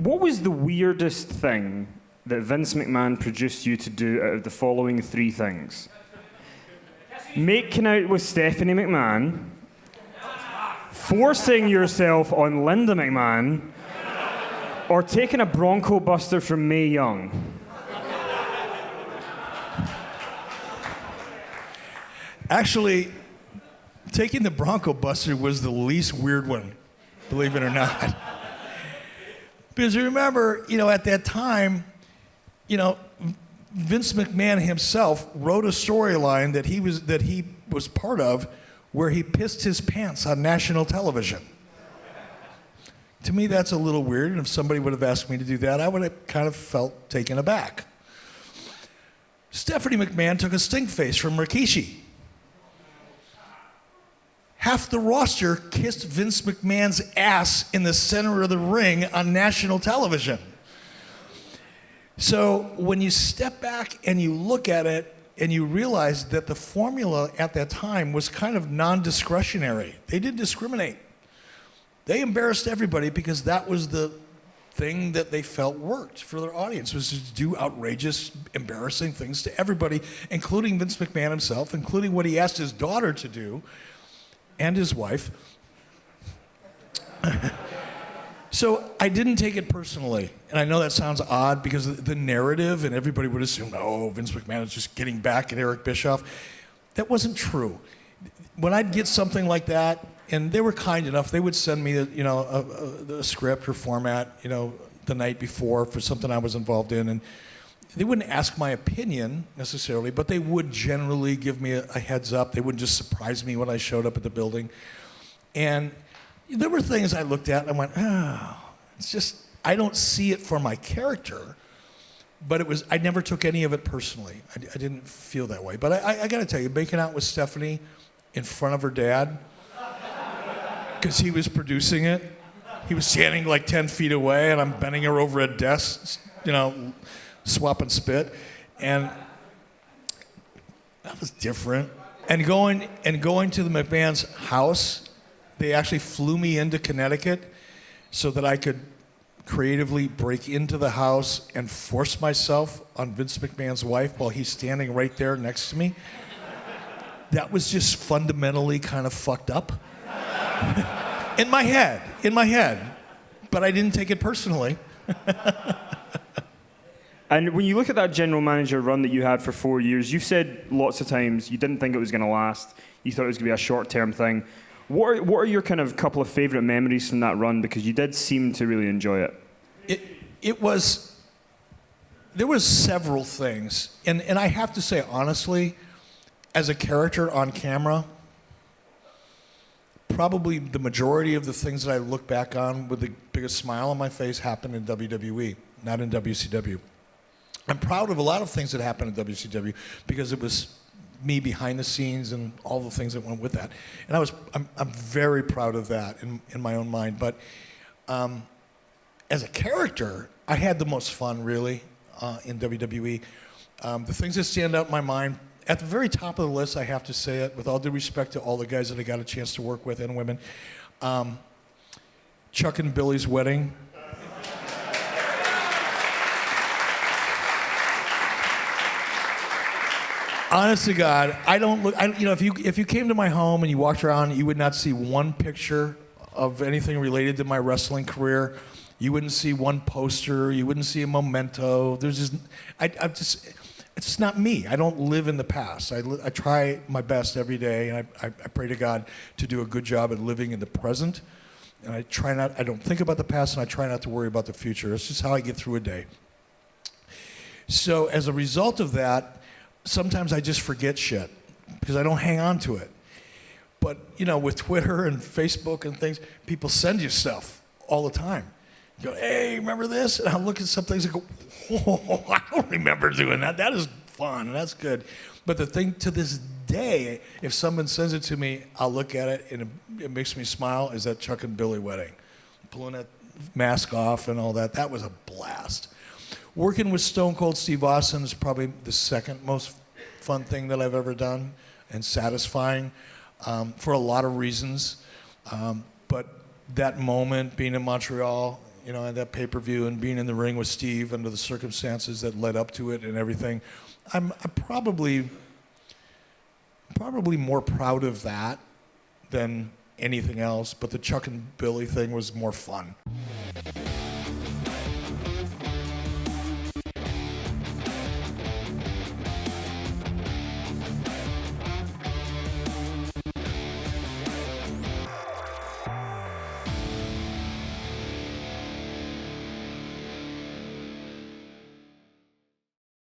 What was the weirdest thing that Vince McMahon produced you to do out of the following three things? Making out with Stephanie McMahon, forcing yourself on Linda McMahon, or taking a Bronco Buster from Mae Young? Actually, taking the Bronco Buster was the least weird one, believe it or not. Because you remember, at that time, Vince McMahon himself wrote a storyline that he was part of where he pissed his pants on national television. To me, that's a little weird, and if somebody would have asked me to do that, I would have kind of felt taken aback. Stephanie McMahon took a stink face from Rikishi. Half the roster kissed Vince McMahon's ass in the center of the ring on national television. So when you step back and you look at it and you realize that the formula at that time was kind of non-discretionary. They didn't discriminate. They embarrassed everybody because that was the thing that they felt worked for their audience, was to do outrageous, embarrassing things to everybody, including Vince McMahon himself, including what he asked his daughter to do, and his wife. So I didn't take it personally. And I know that sounds odd because the narrative, and everybody would assume, oh, Vince McMahon is just getting back at Eric Bischoff. That wasn't true. When I'd get something like that, and they were kind enough, they would send me a script or format, the night before for something I was involved in. And they wouldn't ask my opinion necessarily, but they would generally give me a heads up. They wouldn't just surprise me when I showed up at the building. And there were things I looked at and I went, oh, it's just, I don't see it for my character. But I never took any of it personally. I didn't feel that way. But I got to tell you, making out with Stephanie in front of her dad, because he was producing it, he was standing like 10 feet away and I'm bending her over a desk, swapping spit, and that was different. And going to the McMahon's house, they actually flew me into Connecticut so that I could creatively break into the house and force myself on Vince McMahon's wife while he's standing right there next to me. That was just fundamentally kind of fucked up. In my head. But I didn't take it personally. And when you look at that general manager run that you had for 4 years, you've said lots of times you didn't think it was going to last. You thought it was going to be a short-term thing. What are your kind of couple of favorite memories from that run? Because you did seem to really enjoy it. There was several things. And I have to say, honestly, as a character on camera, probably the majority of the things that I look back on with the biggest smile on my face happened in WWE, not in WCW. I'm proud of a lot of things that happened in WCW because it was me behind the scenes and all the things that went with that. And I'm very proud of that in my own mind. But as a character, I had the most fun, really, in WWE. The things that stand out in my mind, at the very top of the list, I have to say it, with all due respect to all the guys that I got a chance to work with and women, Chuck and Billy's wedding. Honest to God, if you came to my home and you walked around, you would not see one picture of anything related to my wrestling career. You wouldn't see one poster. You wouldn't see a memento. It's just not me. I don't live in the past. I try my best every day, and I pray to God to do a good job at living in the present. And I don't think about the past, and I try not to worry about the future. It's just how I get through a day. So as a result of that, sometimes I just forget shit because I don't hang on to it. But, with Twitter and Facebook and things, people send you stuff all the time. You go, hey, remember this? And I'll look at some things and go, oh, I don't remember doing that. That is fun. That's good. But the thing to this day, if someone sends it to me, I'll look at it and it makes me smile, is that Chuck and Billy wedding. Pulling that mask off and all that. That was a blast. Working with Stone Cold Steve Austin is probably the second most fun thing that I've ever done and satisfying for a lot of reasons. But that moment, being in Montreal, you know, and that pay-per-view and being in the ring with Steve under the circumstances that led up to it and everything. I'm probably more proud of that than anything else, but the Chuck and Billy thing was more fun.